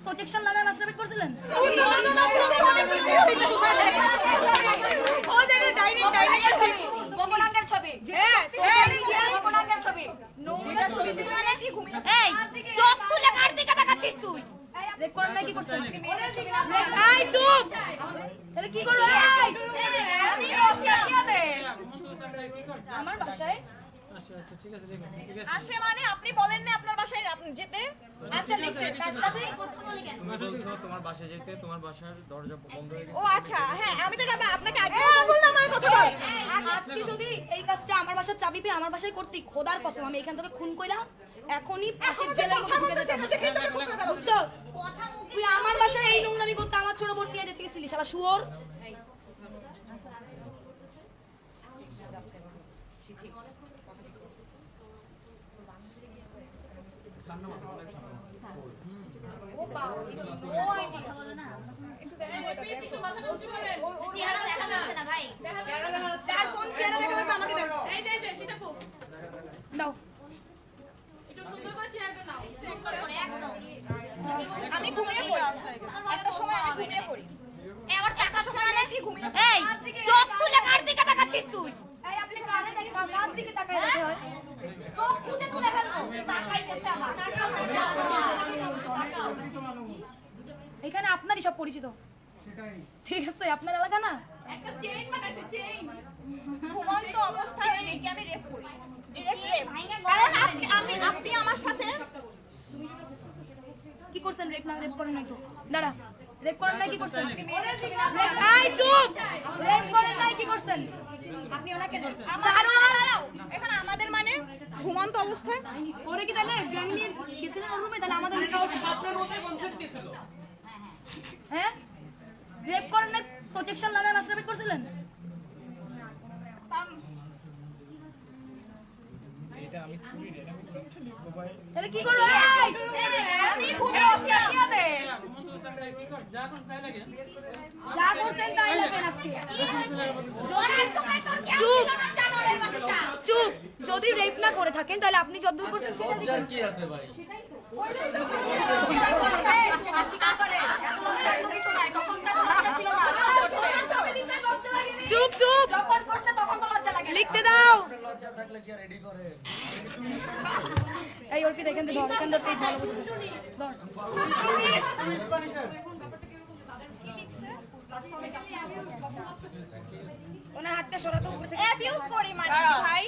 Protection লাগায় masturbate করছিলেন? গোপনাঙ্গের ছবি, গোপনাঙ্গের ছবি। এই চোখ তুলে কার দিকে তাকাচ্ছিস তুই? রেপ করেন না কি করছেন? এই চুপ! তাহলে কি করব? আমি বলছি আপনি আমার বাসায় আচ্ছা ঠিক আছে দেখো ঠিক আছে আসে মানে আপনি বলেন না আপনার বাসায় আপনি যেতে? আচ্ছা লিখছে তার সাথে কথা বলে কেন? তুমি বলছো তোমার বাসায় যেতে, তোমার বাসার দরজা বন্ধ হয়ে গেছে। ও আচ্ছা হ্যাঁ আমি তো এটা আপনাকে আগে বললাম আমার কথা বল। আজকে যদি এই কাজটা আমার বাসার চাবি পেয়ে আমার বাসায় করতে, খোদার কসম আমি এখান থেকে খুন কইরা এখনই পাশের জেলার মধ্যে ঢুকে যেতাম। বুঝছস? তুই আমার বাসায় এই নোংরামি করতে আমার ছোট বোন নিয়ে যেতে গেছিলি শালা শুয়োর। ও বাবা, এটা তো নো আইডিয়া। যার কোন চেহারা দেখা যাবে আমাকে দাও। দাও। আমি ঘুমিয়ে পড়ি একটা সময় আমি ঘুমিয়ে পড়ি এবার টাকা সময় কি ঘুমিয়ে এই চোখ তুলে কার দিকে তাকাচ্ছিস তুই? এই আপনি কানে দেখেন, কার দিকে তাকায় দেখতে হয়? চোখ তুলে তুলে ফেলবো তাকাইতেছে আমার এখানে আপনারই সব পরিচিত। ঠিক আছে, আপনার এলাকা না? একটা চেইন বানাইছে চেইন ঘুমন্ত অবস্থায় মেয়েকে আমি রেপ করি ডিরেক্ট রেপ আপনি আমার সাথে কি করছেন? রেপ না রেপ করেন নাই তো? দাঁড়া, রেপ করেন নাই কি করছেন? এই চুপ! রেপ করেন নাই কি করছেন? আপনি ওনাকে এখানে আমাদের মানে ঘুমন্ত অবস্থায় ওরে কি তাহলে গ্যাং নিয়ে গেছিলেন ওর রুমে? তাহলে আমাদের আপনার মতে কনসেপ্ট কি ছিল? হ্যাঁ, রেপ করেন নাই, প্রোটেকশন লাগায় মাস্টারবেট করছিলেন? এটা আমি করি না, আমি লিখে লিখবো ভাই। তাহলে কি করব? আমি ঘুমিয়ে আছি আপনাদের যা করছ তাই লাগে যা করছেন তাই লাগেন আজকে। চুপ চুপ! যদি রেপ না করে থাকেন তাহলে আপনি যতদূর করছেন সেটা লিখুন। কি আছে ভাই? স্বীকার করে এত কিছু নাই তখন তো লজ্জা ছিল না চুপ চুপ! যখন করতে তখন তো লজ্জা লাগে লিখতে দাও। লজ্জা থাকলে কি রেডি করে? এই ওর কি দেখেন তো, ধর এখান থেকে প্লিজ ভালো বুঝেছে। ধর। ওনার হাতটা সরাতো উপরে থেকে। অ্যাবিউজ করি মানে ভাই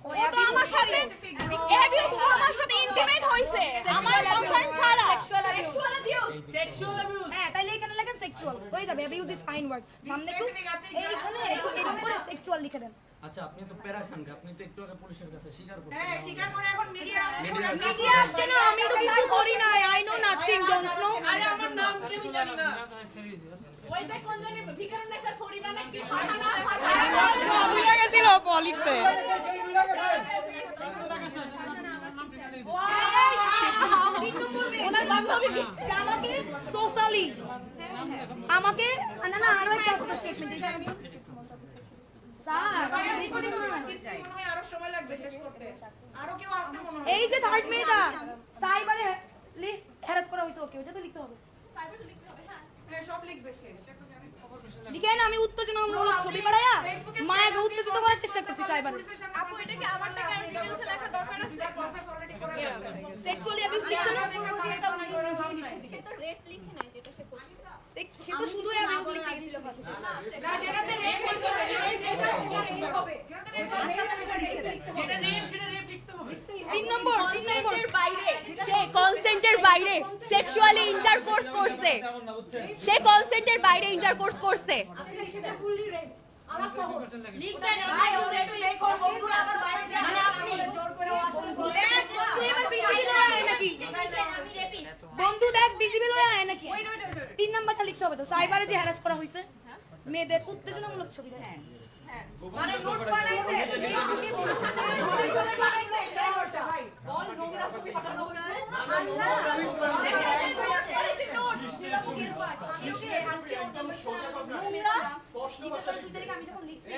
ও তো আমার সাথে অ্যাবিউজ আমার সাথে ইন্টিমেট হইছে আমার কনসার্ন ছাড়া সেক্সুয়াল অ্যাবিউজ হ্যাঁ, তাইলে এখানে লেখেন সেক্সুয়াল হয়ে যাবে। Abuse is fine word. সামনে একটু এইখানে একটু এরকম করে সেক্সুয়াল লিখে দেন। আচ্ছা আপনি তো প্যারা খান, আপনি তো একটু আগে পুলিশের কাছে স্বীকার করছেন। হ্যাঁ স্বীকার করে এখন মিডিয়া আসছে মিডিয়া আসছে না, আমি তো কিছু করি নাই। I know nothing, don't know. আরে আমার নাম কি আমি জানি না। ওই দেখ কোন জানি ভিখারি নেছে ফরিদা নাকি ফাটানা ভুলে গেছিল পলিতে। ওনার বান্ধবী আমাকে সোশ্যালি আমাকে না না আরো একটা আছে স্টেটমেন্ট স্যার আরো সময় লাগবে শেষ করতে আরো কেউ আছে মনে হয় এই যে থার্ড মেয়েটা সাইবারে হ্যারাস করা হয়েছে, ওকে ওটা তো লিখতে হবে। সাইবার লিখতে হবে হ্যাঁ সব লিখবে সে তো জানে খবর লিখেন আমি উত্তেজনামূলক ছবি বাড়াইয়া মায়াকে উত্তেজিত করার চেষ্টা করছি সাইবারে। আপু এটা কি আমার টাকা ডিটেইলস লেখা দরকার আছে প্রফেসর অলরেডি করে আছে সেক্সুয়ালি অ্যাবিউজ লিখছে না? সে তো রেপ লিখে নাই যেটা সে করছে সে তো শুধু অ্যাবিউজ লিখতে গেছিল ফার্স্টে। না যেটাতে রেপ হইছে যেটা হবে যেটা নেম সেটা রেপ লিখতে হবে। 3 নম্বর বাইরে সে কনসেন্টের বাইরে সেক্সুয়ালি ইন্টারকোর্স করছে সে কনসেন্টের বাইরে ইন্টারকোর্স করছে ভাই ও একটু দেখো বন্ধুরা আমার বাইরে যায় মানে আপনি জোর করে আসলে বলে বন্ধু এবার বিজিবি লয় আয় নাকি? আমি রেপিস্ট বন্ধু দেখ বিজিবি লয় আয় নাকি? 3 নাম্বারটা লিখতে হবে তো। সাইবারে যে হ্যারাস করা হইছে মেয়েদের উত্তেজনামূলক ছবি দেখ। মানে নোটস বানাইছে ফেসবুকে নোটস বানাইছে শেয়ার করছে ভাই বল নোংরা ছবি পাঠানো হয়েছে আমি যখন লিখছি